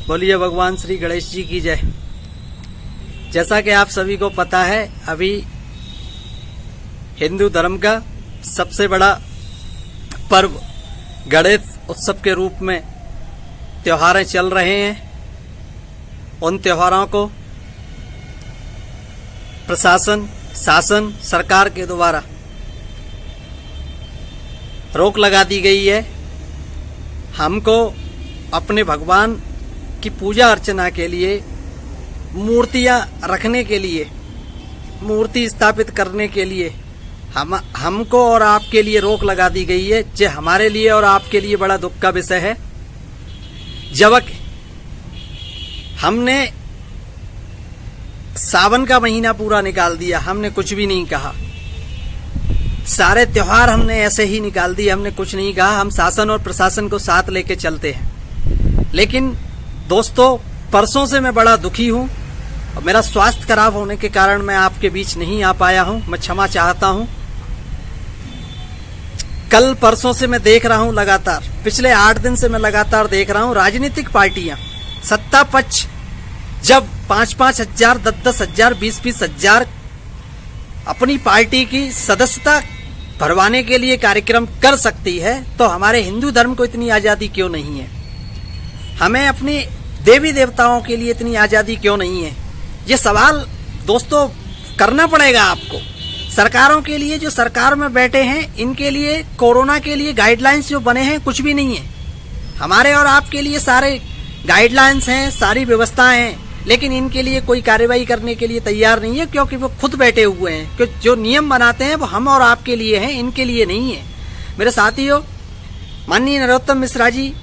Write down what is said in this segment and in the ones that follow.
बोलिए भगवान श्री गणेश जी की जय। जैसा कि आप सभी को पता है, अभी हिंदू धर्म का सबसे बड़ा पर्व गणेश उत्सव के रूप में त्योहारें चल रहे हैं। उन त्योहारों को प्रशासन, शासन, सरकार के द्वारा रोक लगा दी गई है। हमको अपने भगवान की पूजा अर्चना के लिए, मूर्तियां रखने के लिए, मूर्ति स्थापित करने के लिए हमको और आपके लिए रोक लगा दी गई है, जो हमारे लिए और आपके लिए बड़ा दुख का विषय है। जबकि हमने सावन का महीना पूरा निकाल दिया, हमने कुछ भी नहीं कहा। सारे त्योहार हमने ऐसे ही निकाल दिए, हमने कुछ नहीं कहा। हम शासन और प्रशासन को साथ लेके चलते हैं। लेकिन दोस्तों, परसों से मैं बड़ा दुखी हूं और मेरा स्वास्थ्य खराब होने के कारण मैं आपके बीच नहीं आ पाया हूं। मैं क्षमा चाहता हूं। कल परसों से मैं देख रहा हूं, लगातार पिछले 8 दिन से मैं लगातार देख रहा हूं, राजनीतिक पार्टियां, सत्ता पक्ष जब 5-5 हजार, 10-10 हजार, 20-20 हजार अपनी पार्टी की सदस्यता भरवाने के लिए कार्यक्रम कर सकती है, तो हमारे हिंदू धर्म को इतनी आजादी क्यों नहीं है? हमें अपनी देवी देवताओं के लिए इतनी आजादी क्यों नहीं है? ये सवाल दोस्तों करना पड़ेगा आपको। सरकारों के लिए, जो सरकार में बैठे हैं, इनके लिए कोरोना के लिए गाइडलाइंस जो बने हैं, कुछ भी नहीं है। हमारे और आपके लिए सारे गाइडलाइंस हैं, सारी व्यवस्थाएं हैं, लेकिन इनके लिए कोई कार्रवाई करने के लिए तैयार नहीं है, क्योंकि वो खुद बैठे हुए हैं। क्योंकि जो नियम बनाते हैं वो हम और आपके लिए हैं, इनके लिए नहीं है। मेरे साथियों, माननीय नरोत्तम मिश्रा जी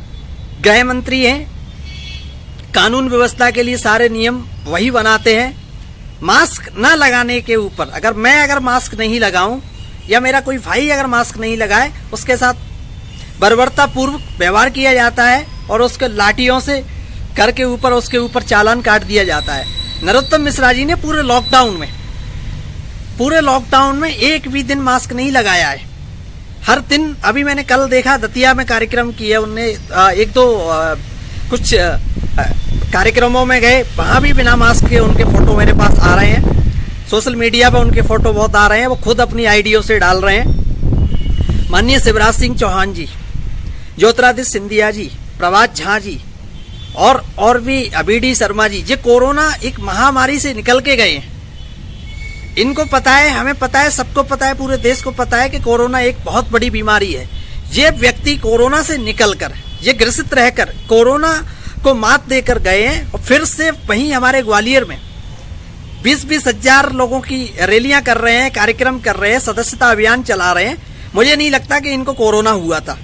गृह मंत्री हैं, कानून व्यवस्था के लिए सारे नियम वही बनाते हैं। मास्क न लगाने के ऊपर अगर मास्क नहीं लगाऊं या मेरा कोई भाई अगर मास्क नहीं लगाए, उसके साथ बर्बरता पूर्वक व्यवहार किया जाता है और उसके लाठियों से घर के ऊपर उसके ऊपर चालान काट दिया जाता है। नरोत्तम मिश्रा जी ने पूरे लॉकडाउन में एक भी दिन मास्क नहीं लगाया है। हर दिन, अभी मैंने कल देखा दतिया में कार्यक्रम किया उनने, एक दो कुछ कार्यक्रमों में गए, वहां भी बिना मास्क के उनके फोटो मेरे पास आ रहे हैं। सोशल मीडिया पर उनके फोटो बहुत आ रहे हैं, वो खुद अपनी आईडियों से डाल रहे हैं। माननीय शिवराज सिंह चौहान जी, ज्योतिरादित्य सिंधिया जी, प्रभात झा जी और भी बीडी शर्मा जी, ये कोरोना एक महामारी से निकल के गए हैं। इनको पता है, हमें पता है, सबको पता है, पूरे देश को पता है कि कोरोना एक बहुत बड़ी बीमारी है। ये व्यक्ति कोरोना से निकलकर, ये ग्रसित रहकर कोरोना को मात देकर गए हैं और फिर से वहीं हमारे ग्वालियर में 20-20 हजार लोगों की रैलियां कर रहे हैं, कार्यक्रम कर रहे हैं, सदस्यता अभियान चला रहे हैं। मुझे नहीं लगता कि इनको कोरोना हुआ था।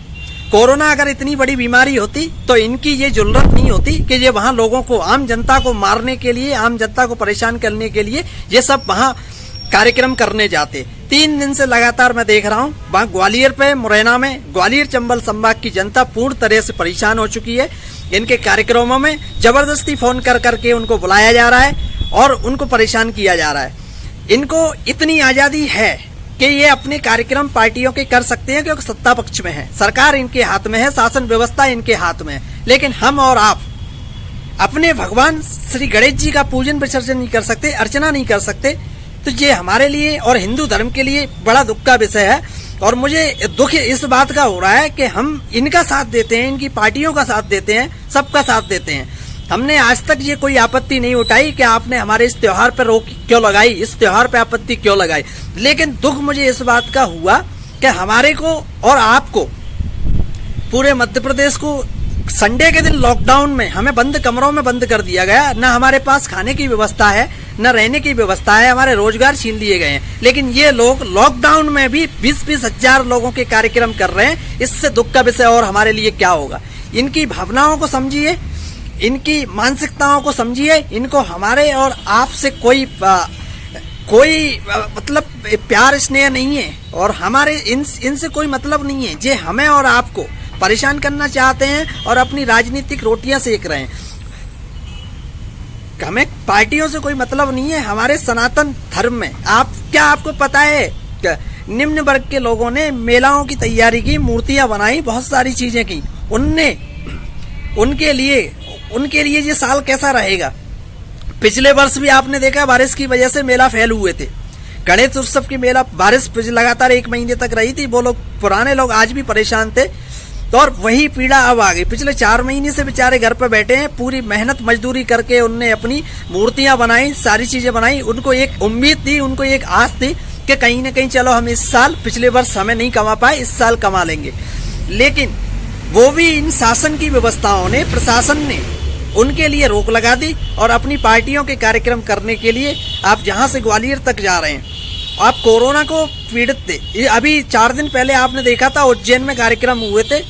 कोरोना अगर इतनी बड़ी बीमारी होती तो इनकी ये जुर्रत नहीं होती कि ये वहां लोगों को, आम जनता को मारने के लिए, आम जनता को परेशान करने के लिए ये सब वहां कार्यक्रम करने जाते। 3 दिन से लगातार मैं देख रहा हूं, वहां ग्वालियर पे, मुरैना में, ग्वालियर चंबल संभाग की जनता पूर्ण तरह से परेशान हो चुकी है। इनके कार्यक्रमों में जबरदस्ती फोन कर करके उनको बुलाया जा रहा है और उनको परेशान किया जा रहा है। इनको इतनी आजादी है कि ये अपने कार्यक्रम पार्टियों के कर सकते हैं, क्योंकि सत्ता पक्ष में है, सरकार इनके हाथ में है, शासन व्यवस्था इनके हाथ में है। लेकिन हम और आप अपने भगवान श्री गणेश जी का पूजन विसर्जन नहीं कर सकते, अर्चना नहीं कर सकते। तो ये हमारे लिए और हिंदू धर्म के लिए बड़ा दुख का विषय है। और मुझे दुख इस बात का हो रहा है कि हम इनका साथ देते हैं, इनकी पार्टियों का साथ देते हैं, सबका साथ देते हैं। हमने आज तक ये कोई आपत्ति नहीं उठाई कि आपने हमारे इस त्योहार पर रोक क्यों लगाई, इस त्योहार पे आपत्ति क्यों लगाई। लेकिन दुख मुझे इस बात का हुआ कि हमारे को और आपको, पूरे मध्य प्रदेश को संडे के दिन लॉकडाउन में हमें बंद कमरों में बंद कर दिया गया। न हमारे पास खाने की व्यवस्था है, न रहने की व्यवस्था है, हमारे रोजगार छीन लिए गए हैं। लेकिन ये लोग लॉकडाउन में भी 20-20 हजार लोगों के कार्यक्रम कर रहे हैं। इससे दुख का विषय और हमारे लिए क्या होगा? इनकी भावनाओं को समझिए, इनकी मानसिकताओं को समझिए। इनको हमारे और आपसे कोई मतलब प्यार स्नेह नहीं है और हमारे इनसे कोई मतलब नहीं है। जे हमें और आपको परेशान करना चाहते हैं और अपनी राजनीतिक रोटियां सेक रहे हैं। हमें पार्टियों से कोई मतलब नहीं है। हमारे सनातन धर्म में आपको पता है, निम्न वर्ग के लोगों ने मेलाओं की तैयारी की, मूर्तियां बनाई, बहुत सारी चीजें की। उनके लिए उनके लिए ये साल कैसा रहेगा। पिछले वर्ष भी आपने देखा बारिश की वजह से मेला फेल हुए थे। गणेश उत्सव की मेला बारिश लगातार 1 महीने तक रही थी। वो लोग पुराने लोग आज भी परेशान थे, तो और वही पीड़ा अब आ गई। पिछले 4 महीने से बेचारे घर पर बैठे हैं, पूरी मेहनत मजदूरी करके उनने अपनी मूर्तियां बनाई, सारी चीजें बनाई। उनको एक उम्मीद थी, उनको एक आस थी कि कहीं ना कहीं चलो हम इस साल, पिछले वर्ष हमें नहीं कमा पाए, इस साल कमा लेंगे। लेकिन वो भी इन शासन की व्यवस्थाओं ने, प्रशासन ने उनके लिए रोक लगा दी और अपनी पार्टियों के कार्यक्रम करने के लिए आप जहां से ग्वालियर तक जा रहे हैं, आप कोरोना को पीड़ित थे। अभी 4 दिन पहले आपने देखा था उज्जैन में कार्यक्रम हुए थे,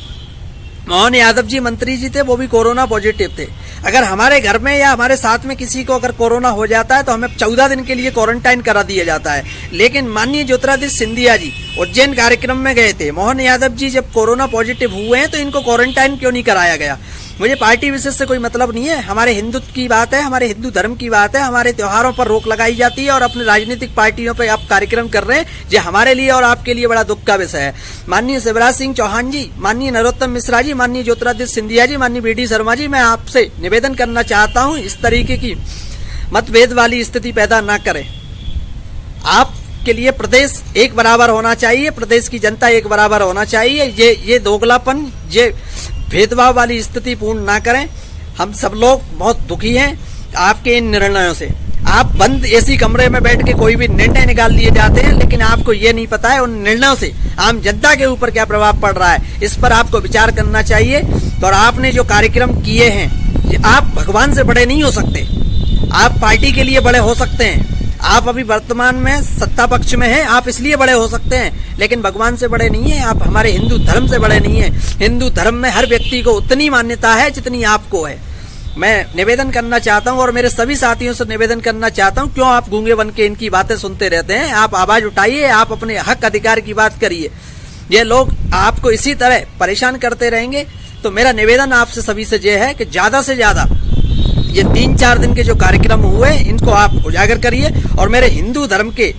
मोहन यादव जी मंत्री जी थे, वो भी कोरोना पॉजिटिव थे। अगर हमारे घर में या हमारे साथ में किसी को अगर कोरोना हो जाता है तो हमें 14 दिन के लिए क्वारंटाइन करा दिया जाता है। लेकिन माननीय ज्योतिरादित्य सिंधिया जी उज्जैन कार्यक्रम में गए थे, मोहन यादव जी जब कोरोना पॉजिटिव हुए हैं तो इनको क्वारंटाइन क्यों नहीं कराया गया। मुझे पार्टी विशेष से कोई मतलब नहीं है, हमारे हिंदुत्व की बात है, हमारे हिंदू धर्म की बात है। हमारे त्योहारों पर रोक लगाई जाती है और अपने राजनीतिक पार्टियों पे आप कार्यक्रम कर रहे हैं, जो हमारे लिए और आपके लिए बड़ा दुख का विषय है। माननीय शिवराज सिंह चौहान जी, माननीय नरोत्तम मिश्रा जी, माननीय ज्योतिरादित्य सिंधिया जी, माननीय बीडी शर्मा जी, मैं आपसे निवेदन करना चाहता हूं इस तरीके की मतभेद वाली स्थिति पैदा ना करें। आपके लिए प्रदेश एक बराबर होना चाहिए, प्रदेश की जनता एक बराबर होना चाहिए। ये दोगलापन, ये भेदभाव वाली स्थिति पूर्ण ना करें। हम सब लोग बहुत दुखी हैं आपके इन निर्णयों से। आप बंद एसी कमरे में बैठ के कोई भी निर्णय निकाल लिए जाते हैं, लेकिन आपको ये नहीं पता है उन निर्णयों से आम जनता के ऊपर क्या प्रभाव पड़ रहा है। इस पर आपको विचार करना चाहिए। और आपने जो कार्यक्रम किए हैं, आप भगवान से बड़े नहीं हो सकते, आप पार्टी के लिए बड़े हो सकते हैं। आप अभी वर्तमान में सत्ता पक्ष में हैं, आप इसलिए बड़े हो सकते हैं, लेकिन भगवान से बड़े नहीं है। आप हमारे हिंदू धर्म से बड़े नहीं है। हिंदू धर्म में हर व्यक्ति को उतनी मान्यता है जितनी आपको है। मैं निवेदन करना चाहता हूं और मेरे सभी साथियों से निवेदन करना चाहता हूं, क्यों आप गूंगे बन के इनकी बातें सुनते रहते हैं। आप आवाज उठाइए, आप अपने हक अधिकार की बात करिए। ये लोग आपको इसी तरह परेशान करते रहेंगे तो मेरा निवेदन आपसे सभी से यह है कि ज्यादा से ज्यादा ये 3-4 दिन के जो कार्यक्रम हुए इनको आप उजागर करिए। और मेरे हिंदू धर्म के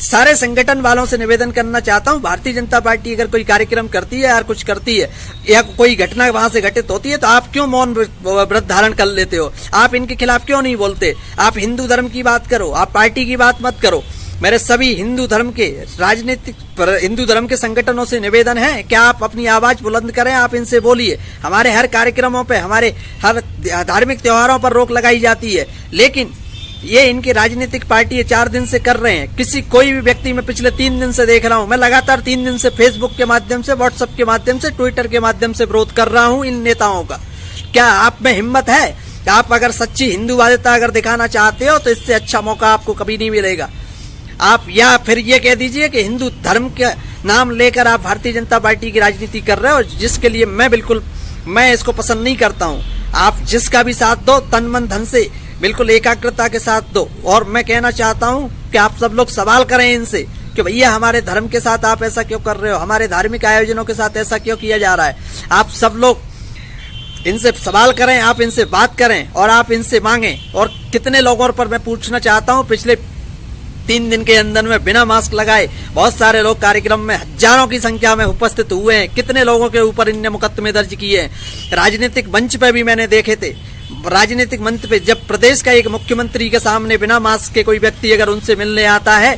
सारे संगठन वालों से निवेदन करना चाहता हूं, भारतीय जनता पार्टी अगर कोई कार्यक्रम करती है या कुछ करती है या कोई घटना वहां से घटित होती है तो आप क्यों मौन व्रत धारण कर लेते हो। आप इनके खिलाफ क्यों नहीं बोलते। आप हिंदू धर्म की बात करो, आप पार्टी की बात मत करो। मेरे सभी हिंदू धर्म के राजनीतिक हिंदू धर्म के संगठनों से निवेदन है कि आप अपनी आवाज बुलंद करें, आप इनसे बोलिए। हमारे हर कार्यक्रमों पे, हमारे हर धार्मिक त्योहारों पर रोक लगाई जाती है, लेकिन ये इनकी राजनीतिक पार्टी 4 दिन से कर रहे हैं। कोई भी व्यक्ति मैं पिछले 3 दिन से देख रहा हूं, मैं लगातार 3 दिन से फेसबुक के माध्यम से, व्हाट्सएप के माध्यम से, ट्विटर के माध्यम से विरोध कर रहा हूं इन नेताओं का। क्या आप में हिम्मत है? आप अगर सच्ची हिंदूवादिता अगर दिखाना चाहते हो तो इससे अच्छा मौका आपको कभी नहीं मिलेगा। आप या फिर ये कह दीजिए कि हिंदू धर्म के नाम लेकर आप भारतीय जनता पार्टी की राजनीति कर रहे हो, जिसके लिए मैं इसको पसंद नहीं करता हूं। आप जिसका भी साथ दो, तन मन धन से बिल्कुल एकाग्रता के साथ दो। और मैं कहना चाहता हूं कि आप सब लोग सवाल करें इनसे कि भैया हमारे धर्म के साथ आप ऐसा क्यों कर रहे हो, हमारे धार्मिक आयोजनों के साथ ऐसा क्यों किया जा रहा है। आप सब लोग इनसे सवाल करें, आप इनसे बात करें और आप इनसे मांगें। और कितने लोगों पर मैं पूछना चाहता हूं, पिछले 3 दिन के अंदर में बिना मास्क लगाए बहुत सारे लोग कार्यक्रम में हजारों की संख्या में उपस्थित हुए हैं। कितने लोगों के ऊपर इनने मुकदमे दर्ज किए हैं। राजनीतिक मंच पे भी मैंने देखे थे। राजनीतिक मंच पे जब प्रदेश का एक मुख्यमंत्री के सामने बिना मास्क के कोई व्यक्ति अगर उनसे मिलने आता है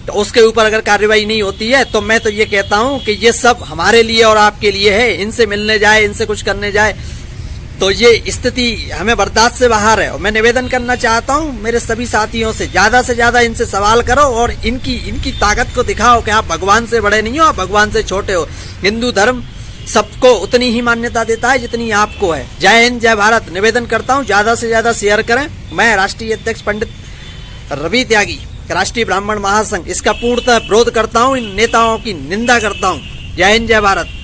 तो उसके ऊपर अगर कार्रवाई नहीं होती है, तो मैं तो ये कहता हूं कि ये सब हमारे लिए और आपके लिए है। इनसे मिलने जाए, इनसे कुछ करने जाए तो ये स्थिति हमें बर्दाश्त से बाहर है। और मैं निवेदन करना चाहता हूं मेरे सभी साथियों से ज्यादा इनसे सवाल करो और इनकी ताकत को दिखाओ कि आप भगवान से बड़े नहीं हो, आप भगवान से छोटे हो। हिंदू धर्म सबको उतनी ही मान्यता देता है जितनी आपको है। जय हिंद, जय भारत। निवेदन करता हूं ज्यादा से ज्यादा शेयर करें। मैं राष्ट्रीय अध्यक्ष पंडित रवि त्यागी, राष्ट्रीय ब्राह्मण महासंघ, इसका पूर्णतः विरोध करता हूं। इन नेताओं की निंदा करता हूं। जय हिंद, जय भारत।